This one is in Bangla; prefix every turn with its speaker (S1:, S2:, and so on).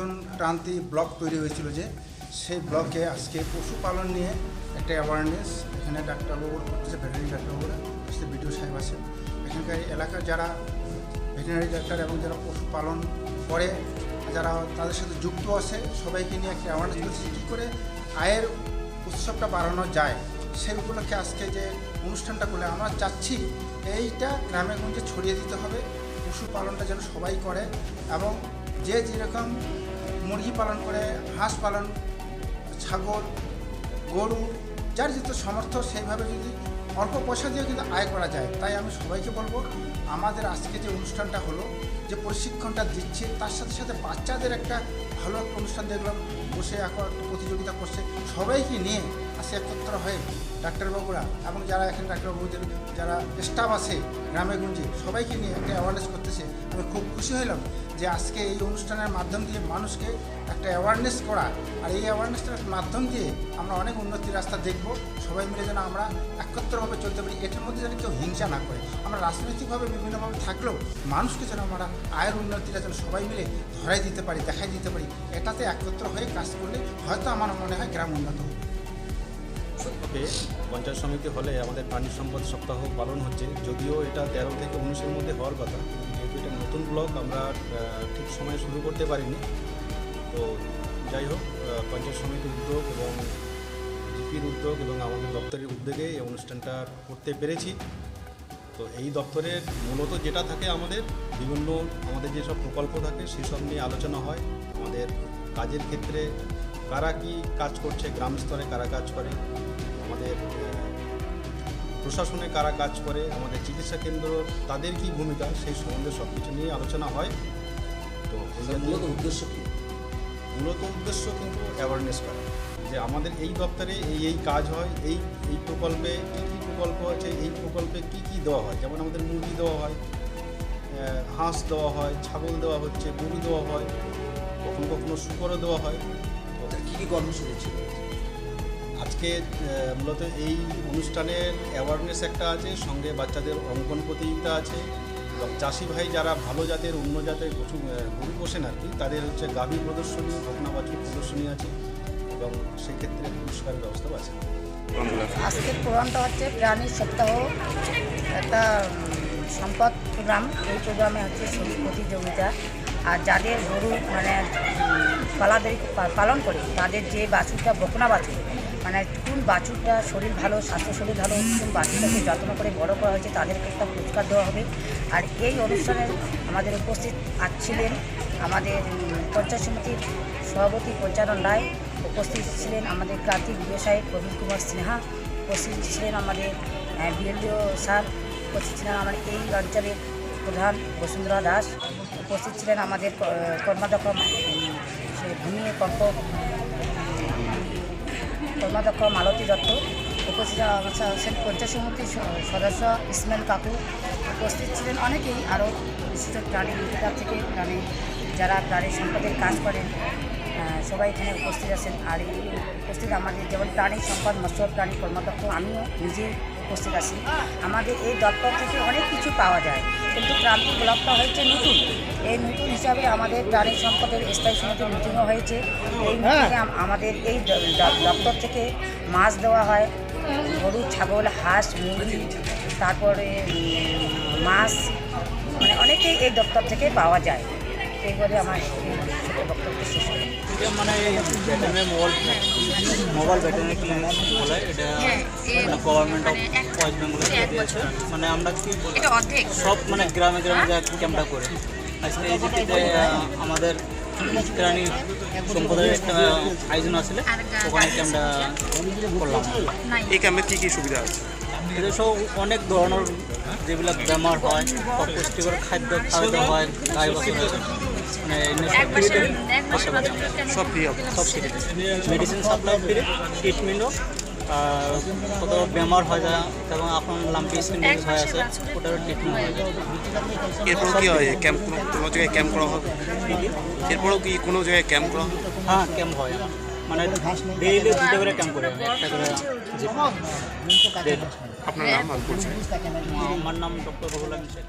S1: নতুন ক্রান্তি ব্লক তৈরি হয়েছিল যে সেই ব্লকে আজকে পশুপালন নিয়ে একটা অ্যাওয়ারনেস এখানে ডাক্তারবাবু করতেছে, ভেটেরিনারি ডাক্তারবাবুরা আসছে, বিডিও সাহেব আছে, এখানকার এলাকার যারা ভেটেরিনারি ডাক্তার এবং যারা পশুপালন করে যারা তাদের সাথে যুক্ত আছে সবাইকে নিয়ে একটা অ্যাওয়ারনেস করছে কী করে আয়ের উৎসবটা বাড়ানো যায়। সেই উপলক্ষে আজকে যে অনুষ্ঠানটা করলে আমরা চাচ্ছি এইটা গ্রামে গঞ্জে ছড়িয়ে দিতে হবে, পশুপালনটা যেন সবাই করে এবং যে যেরকম মুরগি পালন করে, হাঁস পালন, ছাগল, গরু, যার যত সামর্থ্য সেইভাবে যদি অল্প পয়সা দিয়ে কিন্তু আয় করা যায়। তাই আমি সবাইকে বলবো আমাদের আজকে যে অনুষ্ঠানটা হলো, যে প্রশিক্ষণটা দিচ্ছে তার সাথে সাথে বাচ্চাদের একটা ভালো একটা অনুষ্ঠান দেখলাম, বসে এখন একটা প্রতিযোগিতা করছে, সবাইকে নিয়ে আসে একত্র হয়ে ডাক্তারবাবুরা এবং যারা এখানে ডাক্তারবাবুদের যারা স্টাফ আছে গ্রামে গঞ্জে সবাইকে নিয়ে একটা অ্যাওয়ারনেস করতেছে। আমি খুব খুশি হলাম যে আজকে এই অনুষ্ঠানের মাধ্যম দিয়ে মানুষকে একটা অ্যাওয়ারনেস করা, আর এই অ্যাওয়ারনেসটার মাধ্যম দিয়ে আমরা অনেক উন্নতির রাস্তা দেখব। সবাই মিলে যেন আমরা একত্রভাবে চলতে পারি, এটার মধ্যে যেন কেউ হিংসা না করে। আমরা রাজনৈতিকভাবে বিভিন্নভাবে থাকলেও মানুষকে যেন আমরা আয়ের উন্নতিটা যেন সবাই মিলে ধরাই দিতে পারি, দেখাই দিতে পারি, এটাতে একত্র হয়ে কাজ করলে হয়তো আমার মনে হয় গ্রাম উন্নত হবে।
S2: পঞ্চায়েত সমিতি হলে আমাদের প্রাণী সম্পদ সপ্তাহ পালন হচ্ছে, যদিও এটা 13 থেকে 19-এর মধ্যে হওয়ার কথা, যেহেতু এটা নতুন ব্লক আমরা ঠিক সময়ে শুরু করতে পারিনি। তো যাই হোক, পঞ্চায়েত সমিতির উদ্যোগ এবং জিপির উদ্যোগ এবং আমাদের দপ্তরের উদ্যোগে এই অনুষ্ঠানটা করতে পেরেছি। তো এই দপ্তরের মূলত যেটা থাকে আমাদের বিভিন্ন আমাদের যেসব প্রকল্প থাকে সেসব নিয়ে আলোচনা হয়। আমাদের কাজের ক্ষেত্রে কারা কী কাজ করছে, গ্রাম স্তরে কারা কাজ করে, আমাদের প্রশাসনে কারা কাজ করে, আমাদের চিকিৎসা কেন্দ্র তাদের কী ভূমিকা, সেই সম্বন্ধে সব কিছু নিয়ে আলোচনা হয়। তো মূলত উদ্দেশ্য কী? মূলত উদ্দেশ্য কিন্তু অ্যাওয়ারনেস করা, যে আমাদের এই দপ্তরে এই কাজ হয়, এই প্রকল্পে কী কী প্রকল্প আছে, এই প্রকল্পে কী কী দেওয়া হয়। যেমন আমাদের মুরগি দেওয়া হয়, হাঁস দেওয়া হয়, ছাগল দেওয়া হচ্ছে, গরু দেওয়া হয়, কখনো কখনো শুকরও দেওয়া হয়।
S3: কী কী কর্মসূচি ছিল
S2: আজকে? মূলত এই অনুষ্ঠানের অ্যাওয়ারনেস একটা আছে, সঙ্গে বাচ্চাদের অঙ্কন প্রতিযোগিতা আছে এবং চাষি ভাই যারা ভালো জাতের অন্য জাতের গরু পোষেন আর কি, তাদের হচ্ছে গাভী প্রদর্শনী, বকনা বাছুর প্রদর্শনী আছে এবং সেক্ষেত্রে পুরস্কারের ব্যবস্থাও আছে।
S4: আজকের প্রোগ্রামটা হচ্ছে প্রাণী সপ্তাহ, একটা সম্পদ প্রোগ্রাম। এই প্রোগ্রামে হচ্ছে ছবি প্রতিযোগিতা, আর যাদের গরু মানে পালন করে তাদের যে বাছুরটা বকনা বাছুর, মানে কোন বাছুরটা শরীর ভালো, স্বাস্থ্য শরীর ভালো, কোন বাছুরটাকে যত্ন করে বড় করা হয়েছে তাদেরকে একটা পুরস্কার দেওয়া হবে। আর এই অনুষ্ঠানে আমাদের উপস্থিত ছিলেন আমাদের পঞ্চায়েত সমিতির সভাপতি পঞ্চানন রায়, উপস্থিত ছিলেন আমাদের ক্রান্তি বিডিও সাহেব প্রবীণ কুমার সিনহা, উপস্থিত ছিলেন আমাদের বিএলডিও স্যার, উপস্থিত ছিলেন আমার এই অঞ্চলের প্রধান বসুন্ধরা দাস, উপস্থিত ছিলেন আমাদের কর্মাধ্যক্ষ কর্মাধ্যক্ষ মালতী দত্ত, উপস্থিত আছেন পঞ্চায়েত সমিতির সদস্য ইসমাইল কাকু, উপস্থিত ছিলেন অনেকেই আরও বিশিষ্ট প্রাণী বিভাগ থেকে যারা প্রাণী সম্পদের কাজ করেন সবাই এখানে উপস্থিত আছেন। আর এই উপস্থিত আমাদের যেমন প্রাণী সম্পদ মৎস্য প্রাণী কর্মাধ্যক্ষ আমিও নিজে উপস্থিত আছি। আমাদের এই দপ্তর থেকে অনেক কিছু পাওয়া যায়, কিন্তু ক্রান্তি ব্লকটা হয়েছে নতুন। এই নতুন হিসাবে আমাদের প্রাণী সম্পদের স্থায়ী সমিতির মিটিংও হয়েছে। এই মিটিংয়ে আমাদের এই দপ্তর থেকে মাছ দেওয়া হয়, গরু, ছাগল, হাঁস, মুরগি, তারপরে মাছ, মানে অনেকেই এই দপ্তর থেকে পাওয়া যায়। এই বলে আমার ছোট বক্তব্য শেষ করি।
S3: মানে মোবাইল ব্যাটারি ক্লিনিক বলে, এটা গভর্নমেন্ট অফ ওয়েস্ট বেঙ্গল দিয়েছে। মানে আমরা কি সব মানে গ্রামে গ্রামে যা ক্যাম্পটা করে আজকে এই দিকে আমাদের প্রাণী সম্পদের একটা আয়োজন আসলে ওখানে ক্যাম্পটা করলাম।
S5: এই ক্যাম্পে কী কী সুবিধা আছে?
S3: এদের সব অনেক ধরনের যেগুলো বেমার হয়, পুষ্টিকর খাদ্য খাওয়াতে হয়, গাই বাছুর
S5: সব ফ্রি হবে,
S3: সব ফ্রি, মেডিসিন সাপ্লাই ফ্রি, ট্রিটমেন্টও, কত বেমার হয় যায় এবং এখন লাম্পি স্কিন ডিজিজ হয়ে আছে ওটারও ট্রিটমেন্ট হয়ে যায়।
S5: এরপর কী হয়? ক্যাম্প কোনো জায়গায় ক্যাম্প করা হবে? এরপরেও কি কোনো জায়গায় ক্যাম্প করা হবে?
S3: হ্যাঁ, ক্যাম্প হয়, মানে ডেইলি 2টা করে ক্যাম্প করে, একটা করে।
S5: আপনার নাম আর পরিচয়?
S3: আমার নাম ডক্টর রহুল আমিন শেখ।